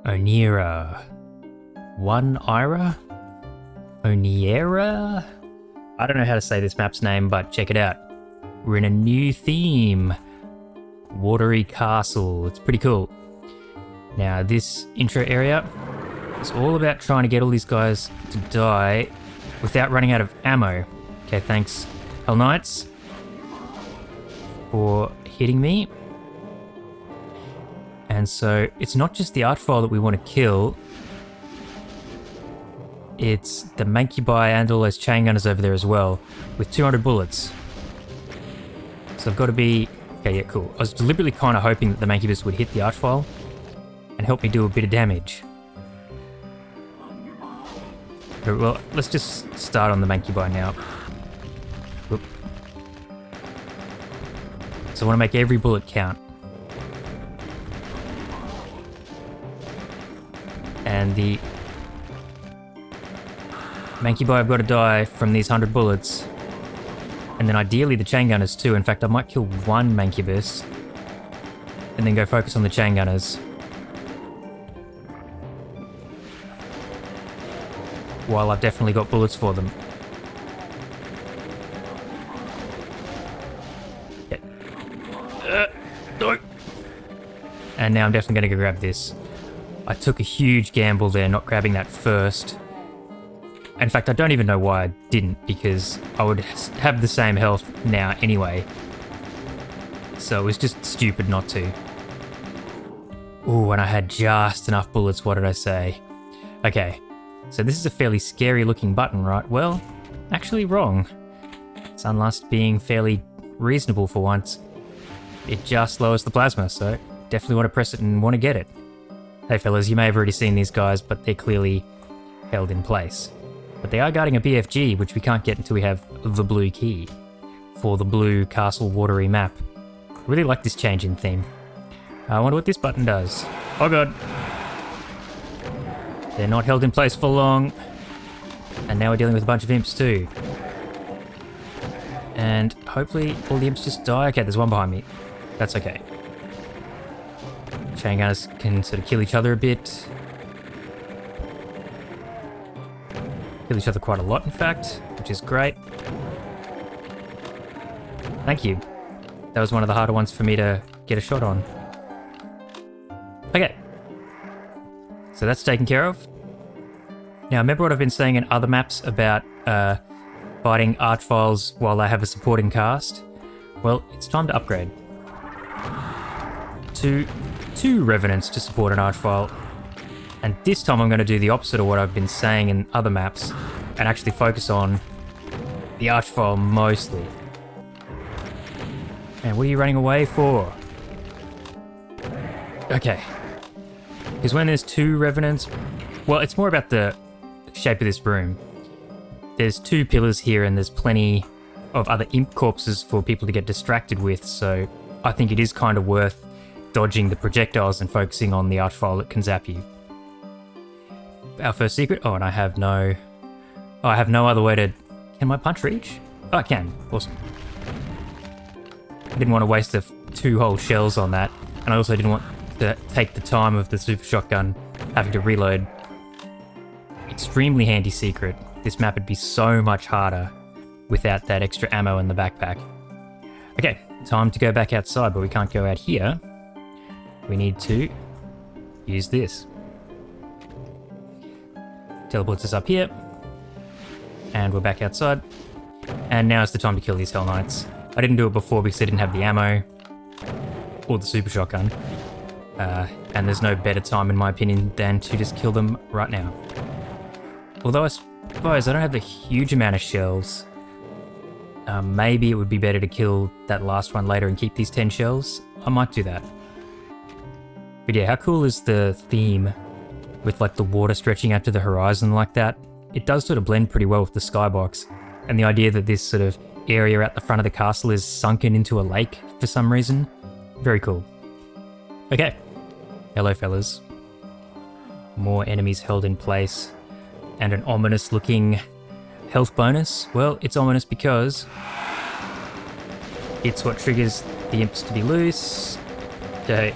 Oneira. Oneira? Oneira? I don't know how to say this map's name, but check it out. We're in a new theme. Watery castle. It's pretty cool. Now, this intro area is all about trying to get all these guys to die without running out of ammo. Okay, thanks, Hell Knights, for hitting me. And so, it's not just the archvile that we want to kill. It's the Mancubi and all those chain gunners over there as well, with 200 bullets. So I've got to be... Okay, yeah, cool. I was deliberately kind of hoping that the Mancubus would hit the archvile and help me do a bit of damage. Well, let's just start on the Mancubi now. Whoop. So I want to make every bullet count. And the Mancubi have got to die from these 100 bullets. And then ideally the chain gunners too. In fact, I might kill one Mancubus and then go focus on the chain gunners. While I've definitely got bullets for them. Yeah. No. And now I'm definitely going to go grab this. I took a huge gamble there not grabbing that first. In fact, I don't even know why I didn't, because I would have the same health now anyway. So it was just stupid not to. Ooh, and I had just enough bullets, what did I say? Okay, so this is a fairly scary looking button, right? Well, actually wrong. SUNLUST being fairly reasonable for once. It just lowers the plasma, so definitely want to press it and want to get it. Hey fellas, you may have already seen these guys, but they're clearly held in place. But they are guarding a BFG, which we can't get until we have the blue key for the blue castle watery map. I really like this change in theme. I wonder what this button does. Oh god. They're not held in place for long. And now we're dealing with a bunch of imps too. And hopefully all the imps just die. Okay, there's one behind me. That's okay. Chain gunners can sort of kill each other a bit. Kill each other quite a lot, in fact, which is great. Thank you. That was one of the harder ones for me to get a shot on. Okay. So that's taken care of. Now, remember what I've been saying in other maps about fighting archviles while they have a supporting cast? Well, it's time to upgrade to 2 Revenants to support an archvile. And this time I'm going to do the opposite of what I've been saying in other maps and actually focus on the archvile mostly. And what are you running away for? Okay. Because when there's 2 Revenants, well, it's more about the shape of this room. There's 2 pillars here and there's plenty of other imp corpses for people to get distracted with, so I think it is kind of worth dodging the projectiles and focusing on the archvile that can zap you. Our first secret. Oh, and I have no other way to... Can my punch reach? Oh, I can. Awesome. I didn't want to waste the 2 whole shells on that, and I also didn't want to take the time of the super shotgun having to reload. Extremely handy secret. This map would be so much harder without that extra ammo in the backpack. Okay, time to go back outside, but we can't go out here. We need to use this. Teleports us up here. And we're back outside. And now is the time to kill these Hell Knights. I didn't do it before because I didn't have the ammo. Or the super shotgun. And there's no better time in my opinion than to just kill them right now. Although I suppose I don't have a huge amount of shells. Maybe it would be better to kill that last one later and keep these 10 shells. I might do that. But yeah, how cool is the theme with like the water stretching out to the horizon like that? It does sort of blend pretty well with the skybox. And the idea that this sort of area at the front of the castle is sunken into a lake for some reason. Very cool. Okay. Hello, fellas. More enemies held in place. And an ominous looking health bonus. Well, it's ominous because it's what triggers the imps to be loose. Okay.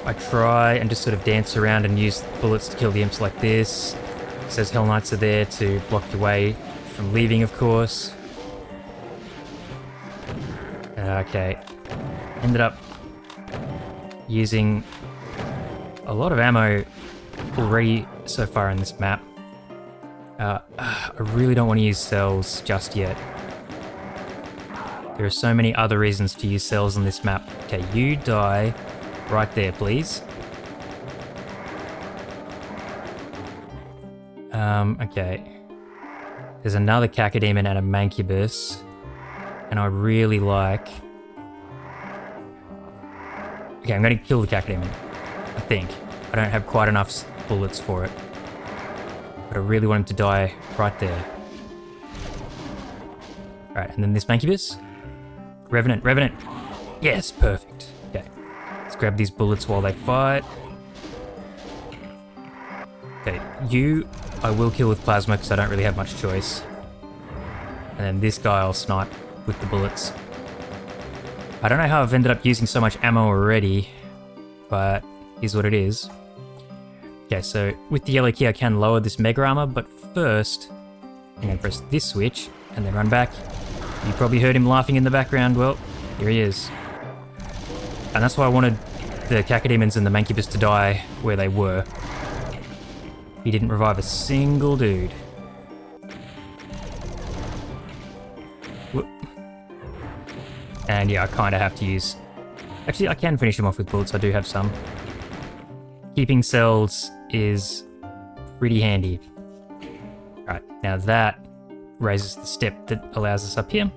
I try and just sort of dance around and use bullets to kill the imps like this. Because those Hell Knights are there to block your way from leaving, of course. Okay. Ended up using a lot of ammo already so far in this map. I really don't want to use cells just yet. There are so many other reasons to use cells on this map. Okay, you die right there, please. Okay. There's another Cacodemon and a Mancubus. And I really like... Okay, I'm going to kill the Cacodemon. I think. I don't have quite enough bullets for it. But I really want him to die right there. Alright, and then this Mancubus. Revenant, Revenant. Yes, perfect. Okay. Let's grab these bullets while they fight. Okay, you I will kill with plasma because I don't really have much choice. And then this guy I'll snipe with the bullets. I don't know how I've ended up using so much ammo already, but here's what it is. Okay, so with the yellow key I can lower this mega armor, but first I'm going to press this switch and then run back. You probably heard him laughing in the background. Well, here he is. And that's why I wanted the Cacodemons and the Mancubus to die where they were. He didn't revive a single dude. Whoop. And yeah, I kind of have to use... Actually, I can finish him off with bullets. I do have some. Keeping cells is pretty handy. Alright, now that raises the step that allows us up here.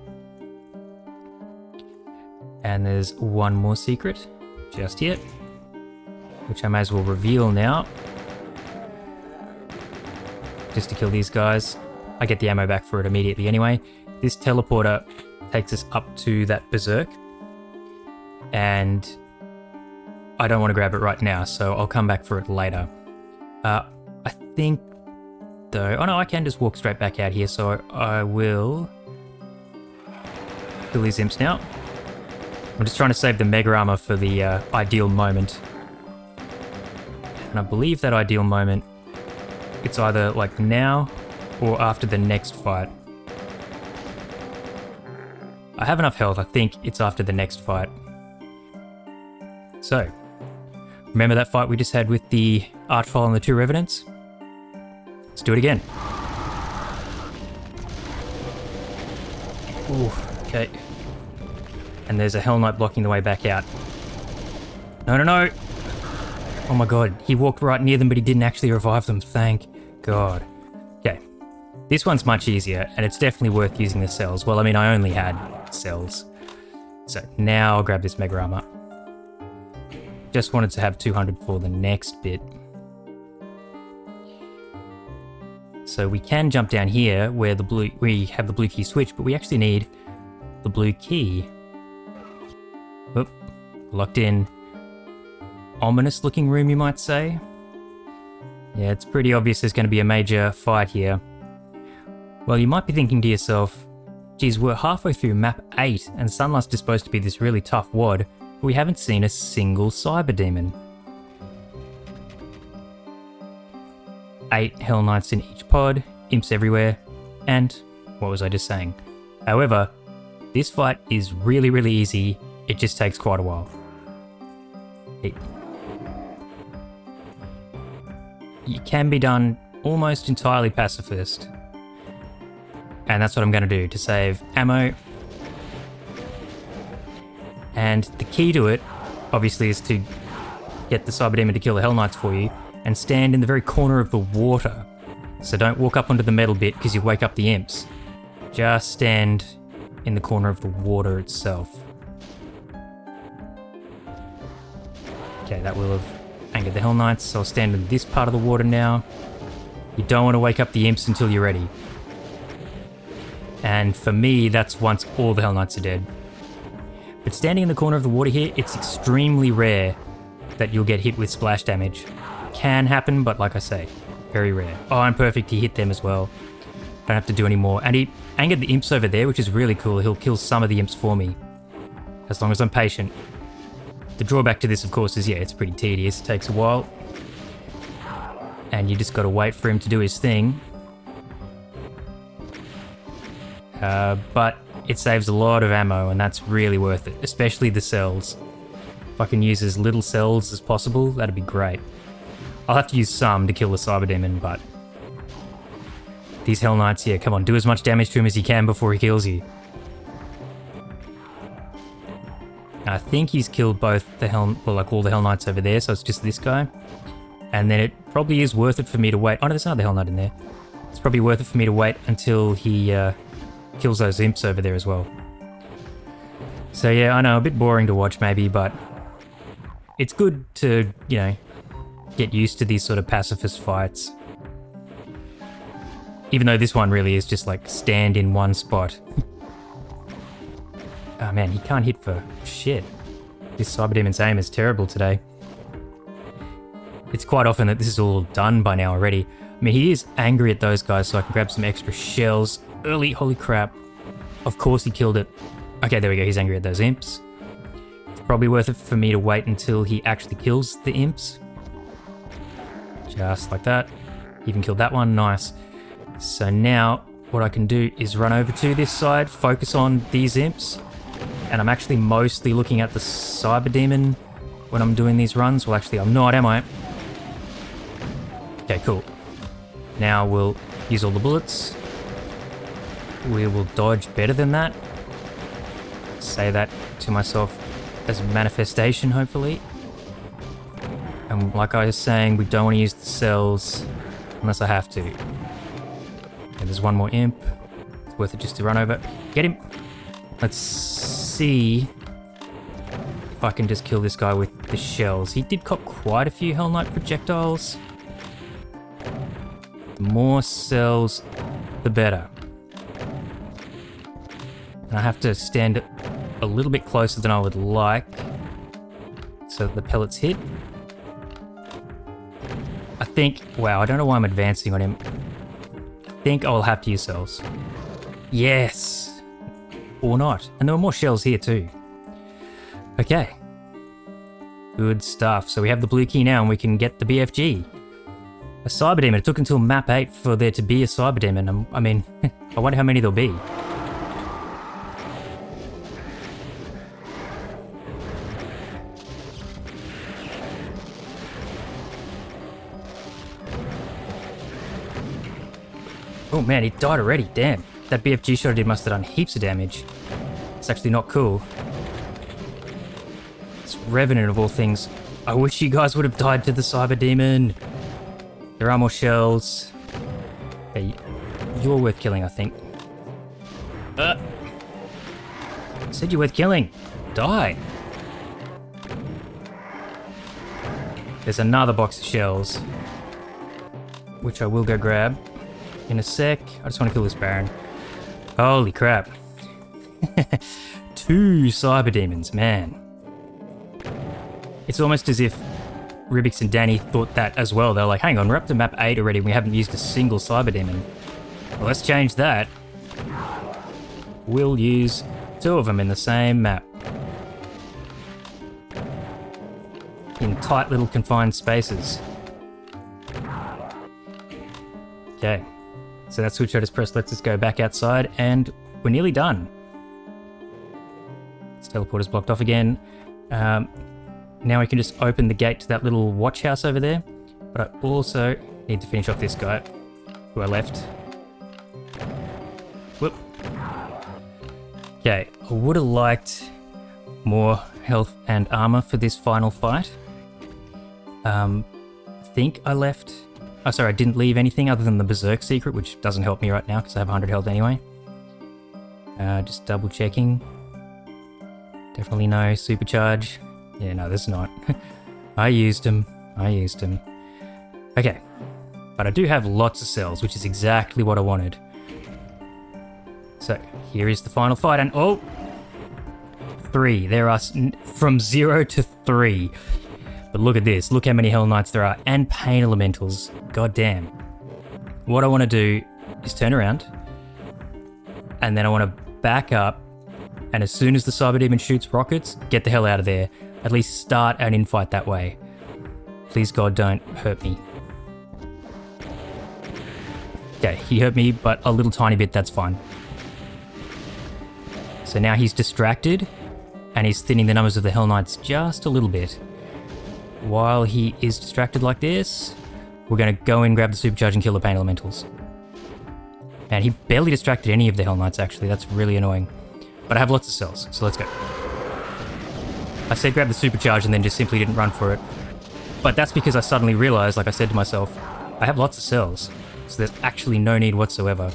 And there's one more secret just here, which I may as well reveal now. Just to kill these guys. I get the ammo back for it immediately anyway. This teleporter takes us up to that berserk. And I don't want to grab it right now, so I'll come back for it later. I think, though... Oh no, I can just walk straight back out here, so I will kill these imps now. I'm just trying to save the mega armor for the ideal moment. And I believe that ideal moment, it's either like now or after the next fight. I have enough health, I think it's after the next fight. So, remember that fight we just had with the Archvile and the two Revenants? Let's do it again. Ooh, okay. And there's a Hell Knight blocking the way back out. No, no, no! Oh my god, he walked right near them but he didn't actually revive them, thank god. Okay, this one's much easier and it's definitely worth using the cells. Well, I mean, I only had cells. So now I'll grab this mega armor. Just wanted to have 200 for the next bit. So we can jump down here where we have the blue key switch, but we actually need the blue key. Oop, locked in. Ominous looking room, you might say. Yeah, it's pretty obvious there's going to be a major fight here. Well, you might be thinking to yourself, geez, we're halfway through map 8 and SUNLUST is supposed to be this really tough WAD, but we haven't seen a single cyberdemon. 8 Hell Knights in each pod, imps everywhere, and what was I just saying? However, this fight is really, really easy. It just takes quite a while. It can be done almost entirely pacifist. And that's what I'm going to do to save ammo. And the key to it, obviously, is to get the Cyberdemon to kill the Hell Knights for you and stand in the very corner of the water. So don't walk up onto the metal bit because you wake up the imps. Just stand in the corner of the water itself. Okay, that will have angered the Hell Knights, so I'll stand in this part of the water now. You don't want to wake up the imps until you're ready. And for me, that's once all the Hell Knights are dead. But standing in the corner of the water here, it's extremely rare that you'll get hit with splash damage. Can happen, but like I say, very rare. Oh, I'm perfect, he hit them as well. Don't have to do any more. And he angered the imps over there, which is really cool. He'll kill some of the imps for me, as long as I'm patient. The drawback to this, of course, is, yeah, it's pretty tedious. It takes a while. And you just got to wait for him to do his thing. But it saves a lot of ammo, and that's really worth it, especially the cells. If I can use as little cells as possible, that'd be great. I'll have to use some to kill the cyberdemon, but these Hell Knights, yeah, come on, do as much damage to him as you can before he kills you. I think he's killed both the all the Hell Knights over there, so it's just this guy. And then it probably is worth it for me to wait. Oh no, there's another Hell Knight in there. It's probably worth it for me to wait until he kills those imps over there as well. So yeah, I know, a bit boring to watch maybe, but it's good to, you know, get used to these sort of pacifist fights. Even though this one really is just like stand in one spot. Oh man, he can't hit for shit. This cyberdemon's aim is terrible today. It's quite often that this is all done by now already. I mean, he is angry at those guys, so I can grab some extra shells early. Holy crap. Of course he killed it. Okay, there we go. He's angry at those imps. It's probably worth it for me to wait until he actually kills the imps. Just like that. Even killed that one. Nice. So now what I can do is run over to this side, focus on these imps. And I'm actually mostly looking at the cyberdemon when I'm doing these runs. Well, actually, I'm not, am I? Okay, cool. Now we'll use all the bullets. We will dodge better than that. Say that to myself as a manifestation, hopefully. And like I was saying, we don't want to use the cells unless I have to. Okay, there's one more imp. It's worth it just to run over. Get him! Let's see if I can just kill this guy with the shells. He did cop quite a few Hell Knight projectiles. The more cells, the better. And I have to stand a little bit closer than I would like so that the pellets hit. I think, wow, I don't know why I'm advancing on him. I think I'll have to use cells. Yes! Or not. And there were more shells here too. Okay. Good stuff. So we have the blue key now and we can get the BFG. A cyberdemon. It took until map 8 for there to be a cyberdemon. I mean, I wonder how many there'll be. Oh man, he died already. Damn. That BFG shot I did must have done heaps of damage. It's actually not cool. It's Revenant of all things. I wish you guys would have died to the cyberdemon. There are more shells. Hey, you're worth killing, I think. I said you're worth killing. Die. There's another box of shells, which I will go grab in a sec. I just want to kill this Baron. Holy crap. 2 cyberdemons, man. It's almost as if Ribbiks and Danny thought that as well. They're like, hang on, we're up to map 8 already and we haven't used a single cyberdemon. Well, let's change that. We'll use 2 of them in the same map. In tight little confined spaces. Okay. So that switch I just pressed lets us go back outside and we're nearly done. This teleporter's blocked off again. Now we can just open the gate to that little watch house over there. But I also need to finish off this guy who I left. Whoop. Okay, I would have liked more health and armor for this final fight. I think I left... Oh, sorry, I didn't leave anything other than the Berserk secret, which doesn't help me right now because I have 100 health anyway. Just double checking. Definitely no supercharge. Yeah, no, there's not. I used them. Okay. But I do have lots of cells, which is exactly what I wanted. So, here is the final fight, and oh! 3. There are from 0 to 3. But look at this. Look how many Hell Knights there are, and Pain Elementals. God damn. What I want to do is turn around, and then I want to back up, and as soon as the Cyberdemon shoots rockets, get the hell out of there. At least start an infight that way. Please God, don't hurt me. Okay, he hurt me, but a little tiny bit, that's fine. So now he's distracted, and he's thinning the numbers of the Hell Knights just a little bit. While he is distracted like this, we're going to go in, grab the supercharge, and kill the pain elementals. And he barely distracted any of the Hell Knights, actually. That's really annoying. But I have lots of cells, so let's go. I said grab the supercharge and then just simply didn't run for it. But that's because I suddenly realized, like I said to myself, I have lots of cells, so there's actually no need whatsoever.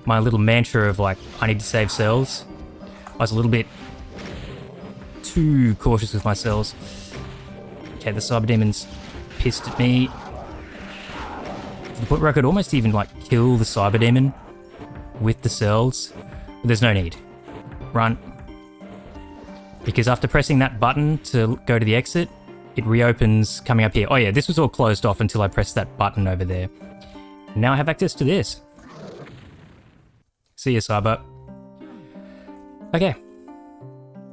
My little mantra of like, I need to save cells, I was a little bit too cautious with my cells. Okay, the cyberdemon's pissed at me. To the point where I could almost even like kill the cyberdemon with the cells. But there's no need. Run. Because after pressing that button to go to the exit, it reopens coming up here. Oh yeah, this was all closed off until I pressed that button over there. Now I have access to this. See ya, Cyber. Okay.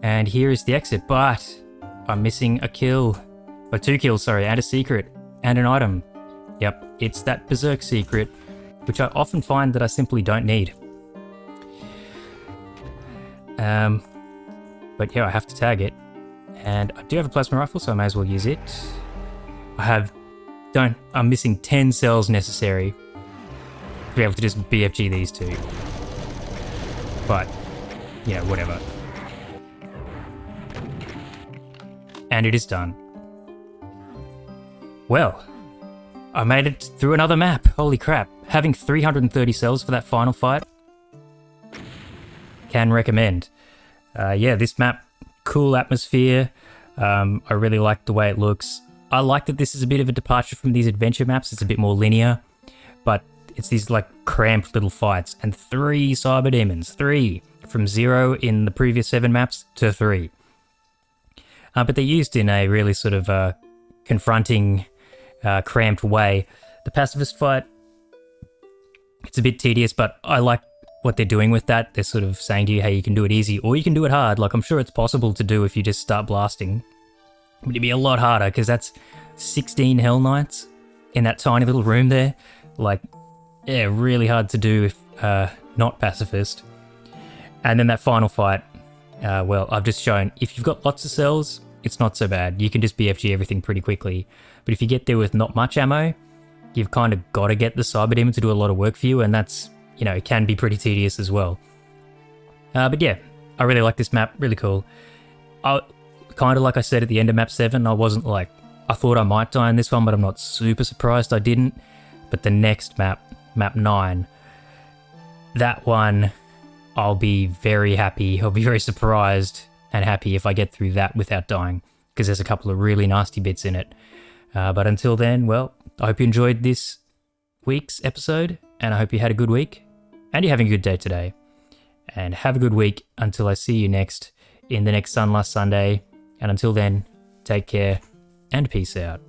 And here is the exit, but I'm missing a kill. Or 2 kills, sorry, and a secret. And an item. Yep, it's that Berserk secret, which I often find that I simply don't need. But yeah, I have to tag it. And I do have a plasma rifle, so I may as well use it. I'm missing 10 cells necessary to be able to just BFG these two. But, yeah, whatever. And it is done. Well, I made it through another map. Holy crap. Having 330 cells for that final fight. Can recommend. Yeah, this map, cool atmosphere. I really like the way it looks. I like that this is a bit of a departure from these adventure maps. It's a bit more linear, but it's these like cramped little fights. And 3 cyberdemons, 3 from 0 in the previous 7 maps to 3. But they're used in a really sort of confronting, cramped way. The pacifist fight, it's a bit tedious, but I like what they're doing with that. They're sort of saying to you, hey, you can do it easy or you can do it hard. Like, I'm sure it's possible to do if you just start blasting. But it'd be a lot harder because that's 16 Hell Knights in that tiny little room there. Like, yeah, really hard to do if not pacifist. And then that final fight, well, I've just shown if you've got lots of cells, it's not so bad. You can just BFG everything pretty quickly. But if you get there with not much ammo, you've kind of got to get the cyberdemon to do a lot of work for you, and that's, you know, it can be pretty tedious as well. But yeah, I really like this map, really cool. Kind of like I said at the end of map 7, I wasn't like, I thought I might die in this one, but I'm not super surprised I didn't. But the next map, map 9, that one, I'll be very happy. I'll be very surprised and happy if I get through that without dying, because there's a couple of really nasty bits in it. But until then, well, I hope you enjoyed this week's episode, and I hope you had a good week, and you're having a good day today. And have a good week until I see you next in the next SUNLUST Sunday. And until then, take care and peace out.